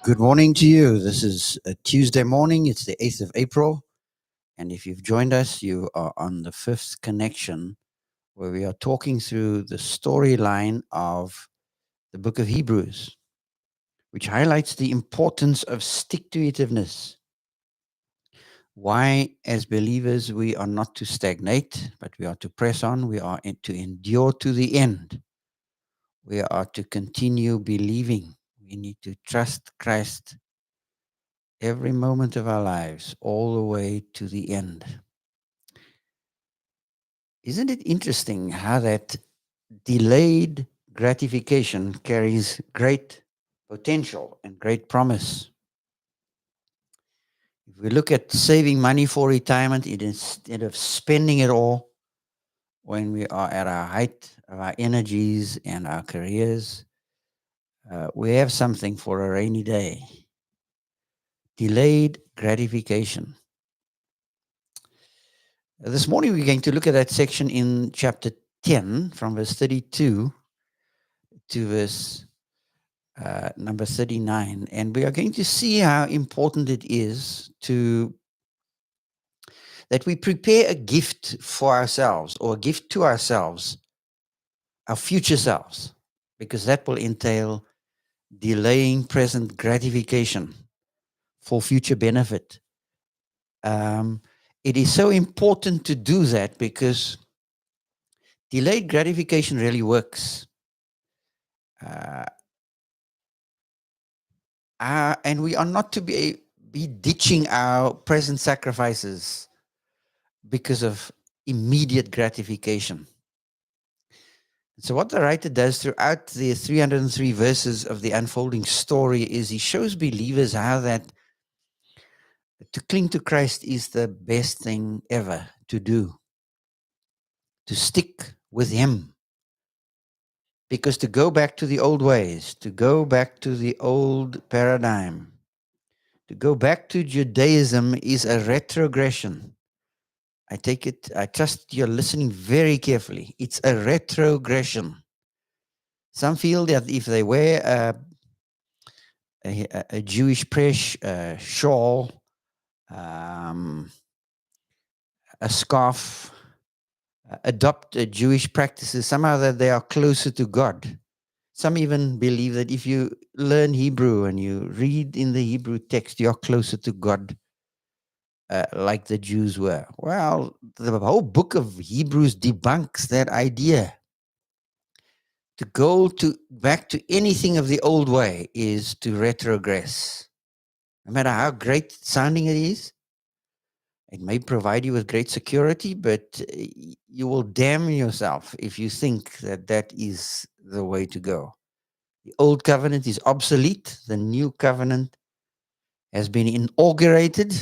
Good morning to you. This is a Tuesday morning. It's the 8th of April. And if you've joined us, you are on the fifth connection where we are talking through the storyline of the book of Hebrews, which highlights the importance of stick to itiveness. Why, as believers, we are not to stagnate, but we are to press on. We are to endure to the end. We are to continue believing. We need to trust Christ every moment of our lives, all the way to the end. Isn't it interesting how that delayed gratification carries great potential and great promise? If we look at saving money for retirement, instead of spending it all when we are at our height of our energies and our careers, we have something for a rainy day. Delayed gratification. This morning, we're going to look at that section in chapter 10, from verse 32 to verse number 39. And we are going to see how important it is that we prepare a gift for ourselves, or a gift to ourselves, our future selves, because that will entail delaying present gratification for future benefit. It is so important to do that because delayed gratification really works. Uh, and we are not to be ditching our present sacrifices because of immediate gratification. So what the writer does throughout the 303 verses of the unfolding story is he shows believers how that to cling to Christ is the best thing ever to do, to stick with him. Because to go back to the old ways, to go back to the old paradigm, to go back to Judaism is a retrogression. I trust you're listening very carefully. It's a retrogression. Some feel that if they wear a Jewish prayer shawl, a scarf, adopt Jewish practices, somehow that they are closer to God. Some even believe that if you learn Hebrew and you read in the Hebrew text, you're closer to God, like the Jews were. Well, the whole book of Hebrews debunks that idea. To go back to anything of the old way is to retrogress. No matter how great sounding it is, it may provide you with great security, but you will damn yourself if you think that that is the way to go. The old covenant is obsolete. The new covenant has been inaugurated,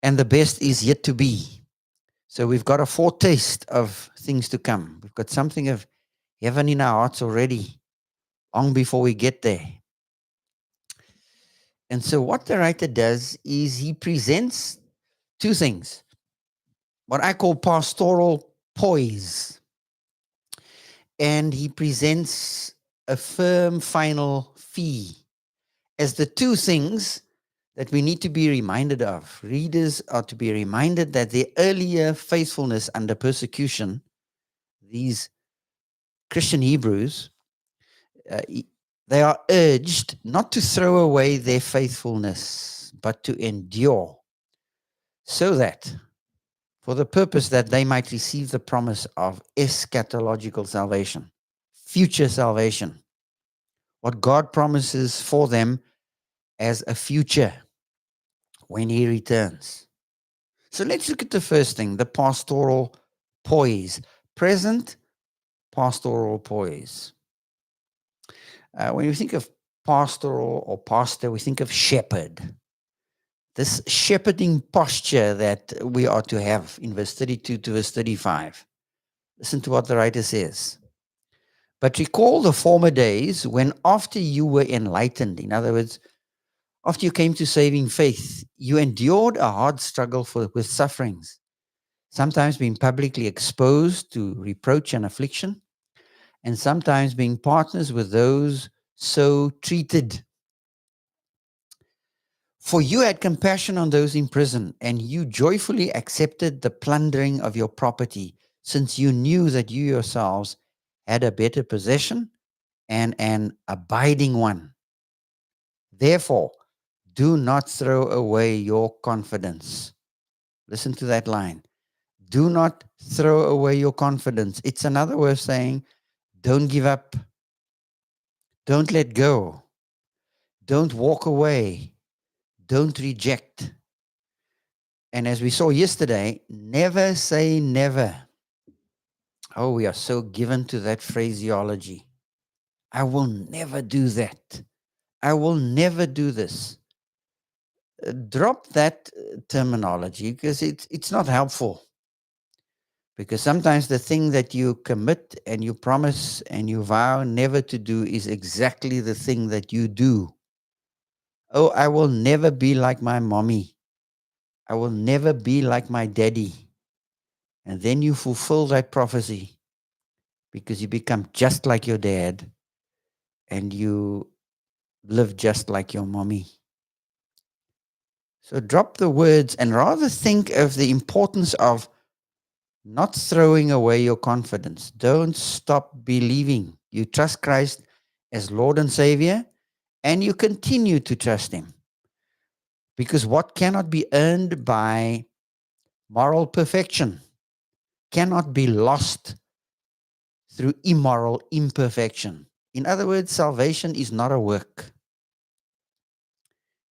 and the best is yet to be. So we've got a foretaste of things to come. We've got something of heaven in our hearts already, long before we get there. And so what the writer does is he presents two things, what I call pastoral poise. And he presents a firm final fee as the two things that we need to be reminded of. Readers are to be reminded that their earlier faithfulness under persecution, these Christian Hebrews, they are urged not to throw away their faithfulness, but to endure, so that, for the purpose that they might receive the promise of eschatological salvation, future salvation, what God promises for them as a future when he returns. So let's look at the first thing, the pastoral poise, present pastoral poise. When you think of pastoral or pastor, we think of shepherd. This shepherding posture that we are to have in verse 32 to verse 35. Listen to what the writer says. But recall the former days when after you were enlightened, in other words, after you came to saving faith, you endured a hard struggle with sufferings, sometimes being publicly exposed to reproach and affliction, and sometimes being partners with those so treated. For you had compassion on those in prison, and you joyfully accepted the plundering of your property, since you knew that you yourselves had a better possession and an abiding one. Therefore, do not throw away your confidence. Listen to that line. Do not throw away your confidence. It's another way of saying, don't give up. Don't let go. Don't walk away. Don't reject. And as we saw yesterday, never say never. Oh, we are so given to that phraseology. I will never do that. I will never do this. Drop that terminology because it's not helpful. Because sometimes the thing that you commit and you promise and you vow never to do is exactly the thing that you do. Oh, I will never be like my mommy. I will never be like my daddy. And then you fulfill that prophecy because you become just like your dad and you live just like your mommy. So drop the words and rather think of the importance of not throwing away your confidence. Don't stop believing. You trust Christ as Lord and Savior, and you continue to trust Him. Because what cannot be earned by moral perfection cannot be lost through immoral imperfection. In other words, salvation is not a work.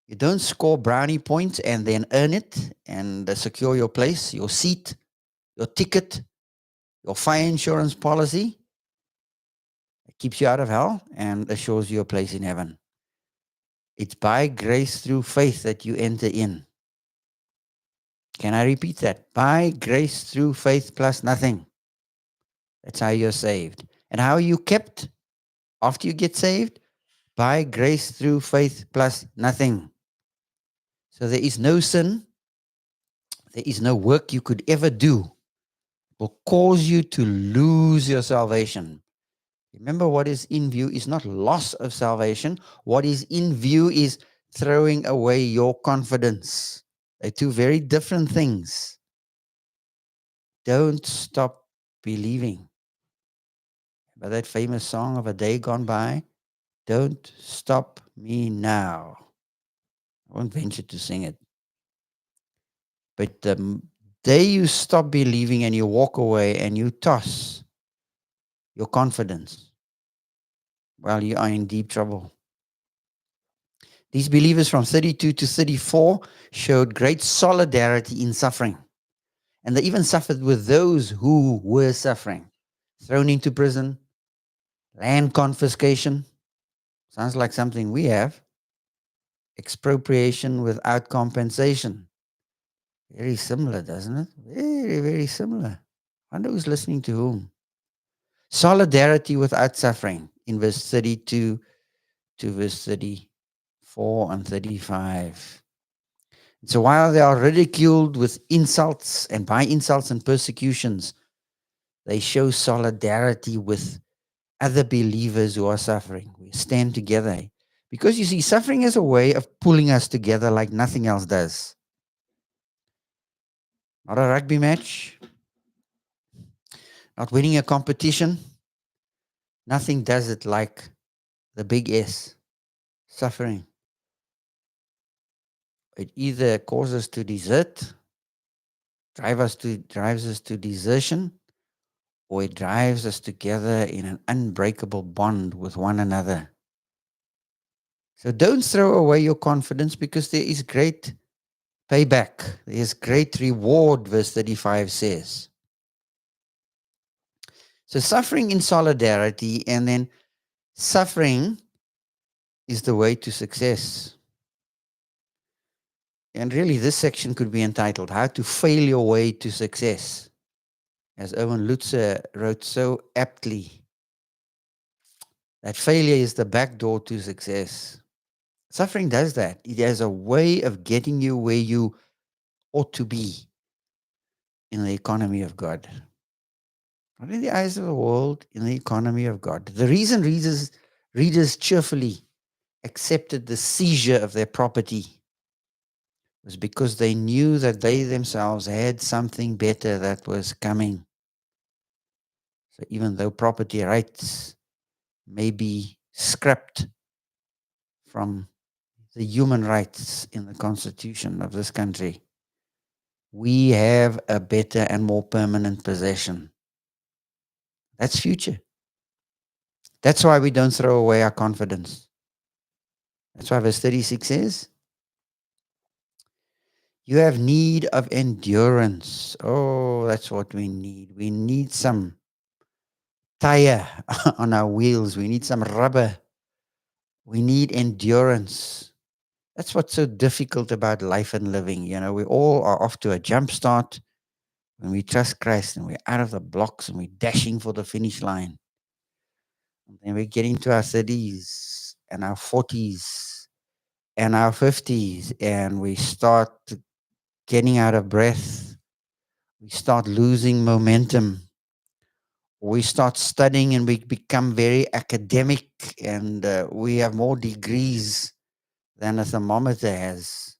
You don't score brownie points and then earn it and secure your place, your seat, your ticket, your fire insurance policy. It keeps you out of hell and assures you a place in heaven. It's by grace through faith that you enter in. Can I repeat that? By grace through faith plus nothing. That's how you're saved. And how are you kept after you get saved? By grace through faith plus nothing. So there is no sin. There is no work you could ever do will cause you to lose your salvation. Remember, what is in view is not loss of salvation. What is in view is throwing away your confidence. They're two very different things. Don't stop believing. By that famous song of A Day Gone By, don't stop me now. I won't venture to sing it. But the day you stop believing and you walk away and you toss your confidence, well, you are in deep trouble. These believers from 32 to 34 showed great solidarity in suffering. And they even suffered with those who were suffering. Thrown into prison, land confiscation. Sounds like something we have. Expropriation without compensation. Very similar, doesn't it? Very, very similar. I wonder who's listening to whom. Solidarity without suffering in verse 32 to verse 34 and 35. So while they are ridiculed with insults and by insults and persecutions, they show solidarity with other believers who are suffering. We stand together. Because you see, suffering is a way of pulling us together like nothing else does. Not a rugby match, not winning a competition. Nothing does it like the big S, suffering. It either causes us to desert, drives us to desertion, or it drives us together in an unbreakable bond with one another. So don't throw away your confidence because there is great payback. There is great reward, verse 35 says. So suffering in solidarity, and then suffering is the way to success. And really, this section could be entitled, How to Fail Your Way to Success. As Owen Lutzer wrote so aptly, that failure is the back door to success. Suffering does that. It has a way of getting you where you ought to be in the economy of God. Not in the eyes of the world, in the economy of God. The reason readers cheerfully accepted the seizure of their property was because they knew that they themselves had something better that was coming. So even though property rights may be scrapped from the human rights in the constitution of this country, we have a better and more permanent possession. That's future. That's why we don't throw away our confidence. That's why verse 36 says, you have need of endurance. Oh, that's what we need. We need some tire on our wheels. We need some rubber. We need endurance. That's what's so difficult about life and living. You know, we all are off to a jump start when we trust Christ and we're out of the blocks and we're dashing for the finish line. And then we get into our 30s and our 40s and our 50s and we start getting out of breath. We start losing momentum. We start studying and we become very academic and we have more degrees than a thermometer has.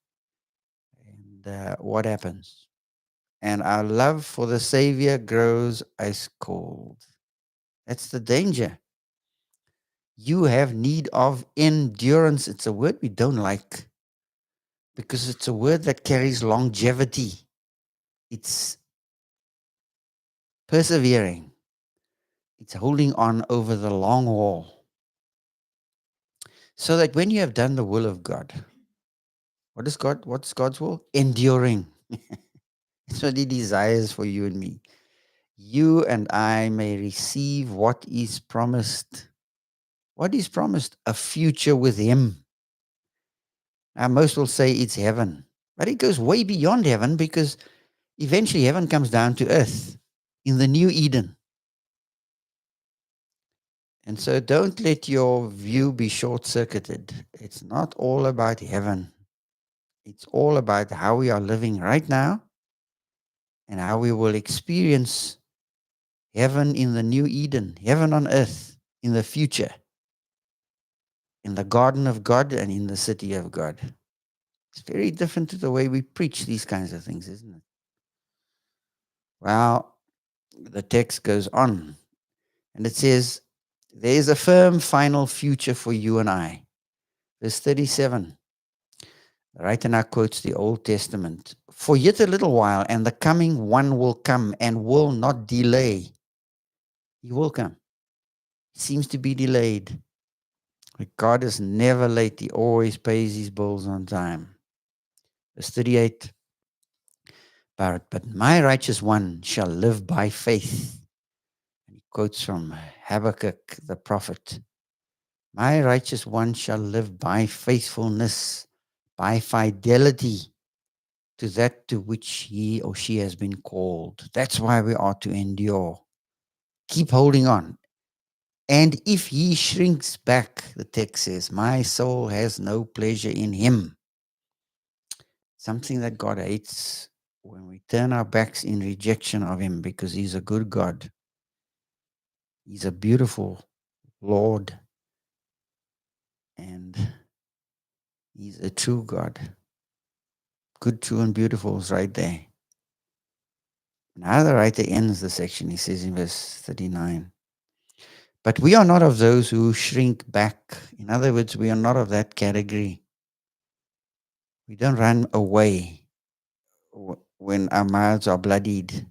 And what happens? And our love for the Savior grows ice cold. That's the danger. You have need of endurance. It's a word we don't like because it's a word that carries longevity. It's persevering. It's holding on over the long haul. So that when you have done the will of God, what's God's will? Enduring. That's what he desires for you and me. You and I may receive what is promised. What is promised? A future with him. Now, most will say it's heaven, but it goes way beyond heaven because eventually heaven comes down to earth in the new Eden. And so don't let your view be short circuited. It's not all about heaven, it's all about how we are living right now and how we will experience heaven in the new Eden, heaven on earth in the future, in the garden of God and in the city of God. It's very different to the way we preach these kinds of things, isn't it? Well, the text goes on and it says, there is a firm final future for you and I. Verse 37, the writer now quotes the Old Testament. For yet a little while, and the coming one will come and will not delay. He will come. He seems to be delayed. But God is never late. He always pays his bills on time. Verse 38, but my righteous one shall live by faith. And he quotes from Habakkuk the prophet. My righteous one shall live by faithfulness, by fidelity to that to which he or she has been called. That's why we are to endure. Keep holding on. And if he shrinks back, the text says, my soul has no pleasure in him. Something that God hates when we turn our backs in rejection of him because he's a good God. He's a beautiful Lord. And he's a true God. Good, true, and beautiful is right there. Now the writer ends the section. He says in verse 39, but we are not of those who shrink back. In other words, we are not of that category. We don't run away when our mouths are bloodied,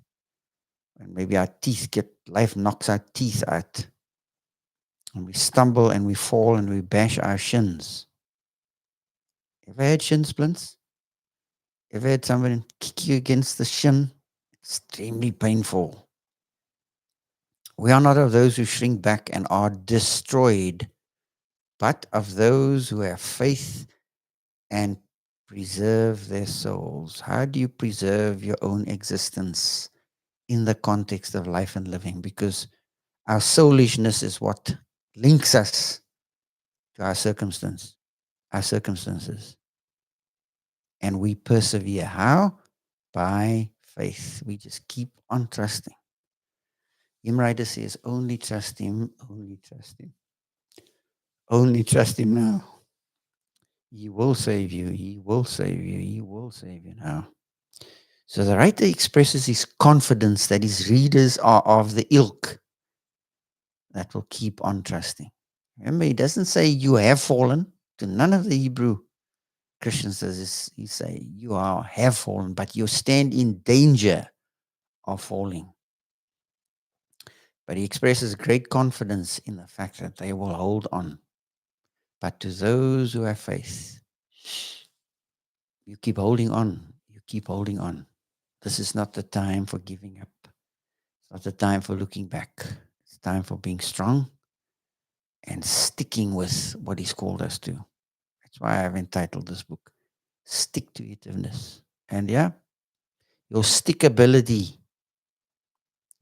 when maybe our teeth life knocks our teeth out, and we stumble and we fall and we bash our shins. Ever had shin splints? Ever had somebody kick you against the shin? Extremely painful. We are not of those who shrink back and are destroyed, but of those who have faith and preserve their souls. How do you preserve your own existence in the context of life and living? Because our soulishness is what links us to our circumstances. And we persevere. How? By faith. We just keep on trusting. Hymn writer says, only trust him, only trust him. Only trust him now. He will save you. He will save you. He will save you now. So the writer expresses his confidence that his readers are of the ilk that will keep on trusting. Remember, he doesn't say you have fallen. To none of the Hebrew Christians does he say you have fallen, but you stand in danger of falling. But he expresses great confidence in the fact that they will hold on. But to those who have faith, you keep holding on. You keep holding on. This is not the time for giving up. It's not the time for looking back. It's time for being strong and sticking with what he's called us to. That's why I've entitled this book, Stick to Itiveness. And yeah, your stickability,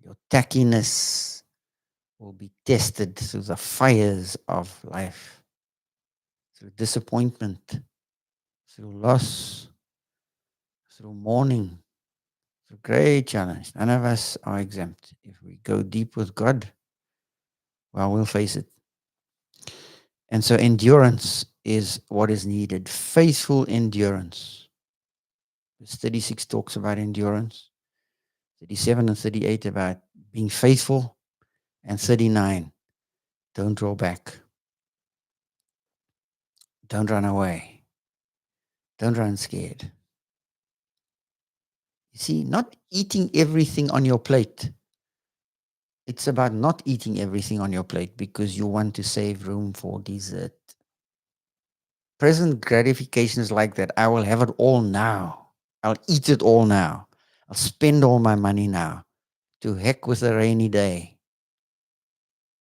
your tackiness will be tested through the fires of life, through disappointment, through loss, through mourning, through great challenge. None of us are exempt. If we go deep with God, well, we'll face it. And so endurance is what is needed. Faithful endurance. Verse 36 talks about endurance. 37 and 38 about being faithful. And 39, don't draw back. Don't run away. Don't run scared. You see, not eating everything on your plate. It's about not eating everything on your plate because you want to save room for dessert. Present gratification is like that. I will have it all now. I'll eat it all now. I'll spend all my money now. To heck with a rainy day.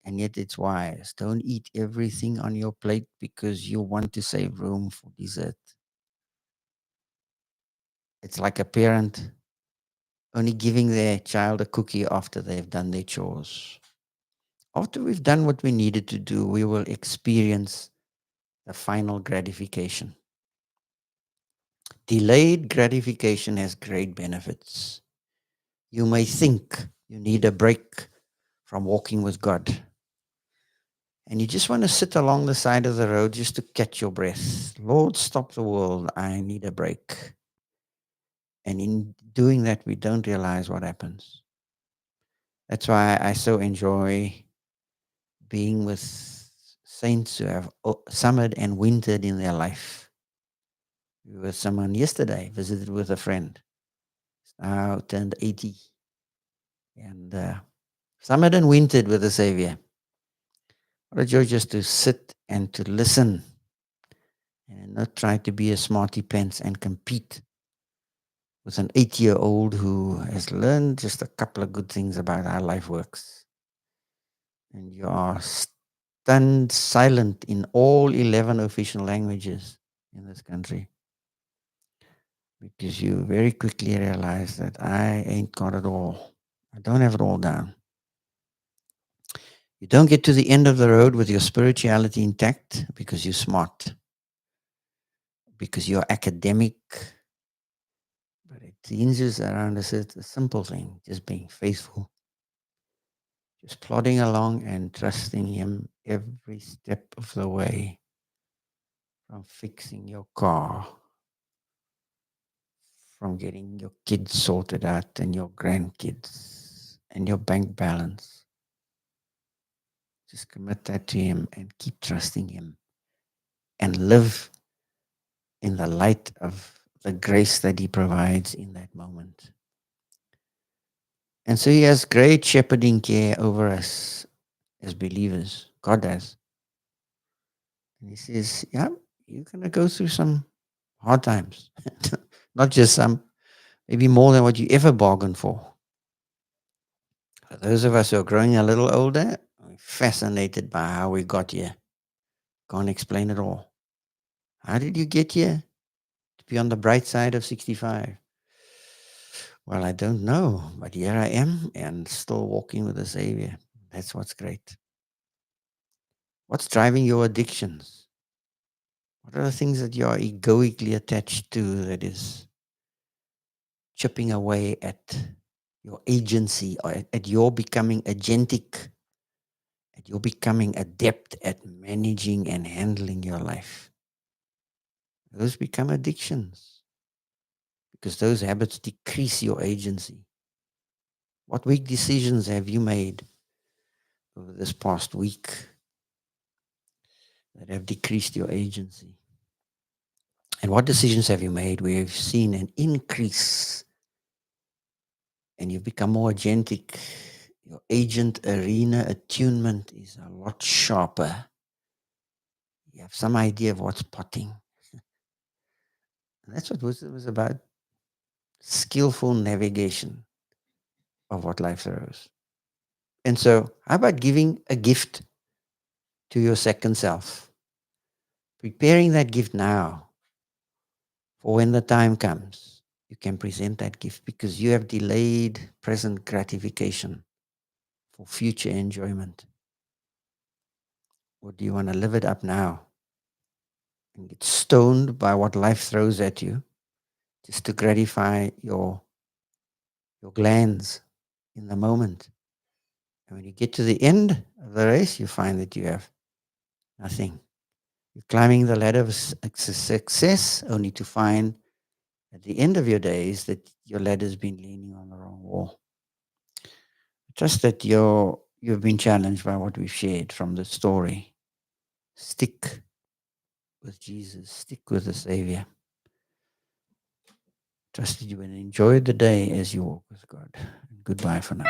And yet it's wise. Don't eat everything on your plate because you want to save room for dessert. It's like a parent only giving their child a cookie after they've done their chores. After we've done what we needed to do, we will experience the final gratification. Delayed gratification has great benefits. You may think you need a break from walking with God. And you just want to sit along the side of the road just to catch your breath. Lord, stop the world. I need a break. And in doing that, we don't realize what happens. That's why I so enjoy being with saints who have summered and wintered in their life. We were with someone yesterday, visited with a friend, now turned 80, and summered and wintered with the Savior. What a joy just to sit and to listen and not try to be a smarty pants and compete with an 80-year-old who has learned just a couple of good things about how life works. And you are stunned silent in all 11 official languages in this country because you very quickly realize that I ain't got it all. I don't have it all down. You don't get to the end of the road with your spirituality intact because you're smart, because you're academic. But it hinges around a simple thing, just being faithful, just plodding along and trusting Him every step of the way, from fixing your car, from getting your kids sorted out and your grandkids and your bank balance. Just commit that to Him and keep trusting Him and live in the light of the grace that He provides in that moment. And so He has great shepherding care over us as believers. God does. And He says, yeah, you're going to go through some hard times. Not just some, maybe more than what you ever bargained for. For those of us who are growing a little older, we're fascinated by how we got here. Can't explain it all. How did you get here? To be on the bright side of 65. Well, I don't know, but here I am and still walking with the Savior. That's what's great. What's driving your addictions? What are the things that you are egoically attached to that is chipping away at your agency or at your becoming agentic, at your becoming adept at managing and handling your life? those become addictions because those habits decrease your agency. What weak decisions have you made over this past week that have decreased your agency? And what decisions have you made where you've seen an increase and you've become more agentic? Your agent arena attunement is a lot sharper. You have some idea of what's potting. And that's what wisdom was about, skillful navigation of what life throws. And so, how about giving a gift to your second self? Preparing that gift now for when the time comes, you can present that gift because you have delayed present gratification for future enjoyment. Or do you want to live it up now and get stoned by what life throws at you just to gratify your glands in the moment? And when you get to the end of the race, you find that you have nothing. You're climbing the ladder of success only to find at the end of your days that your ladder's been leaning on the wrong wall. Trust that you've been challenged by what we've shared from the story. Stick with Jesus, stick with the Savior. Trust that you will enjoy the day as you walk with God. Goodbye for now.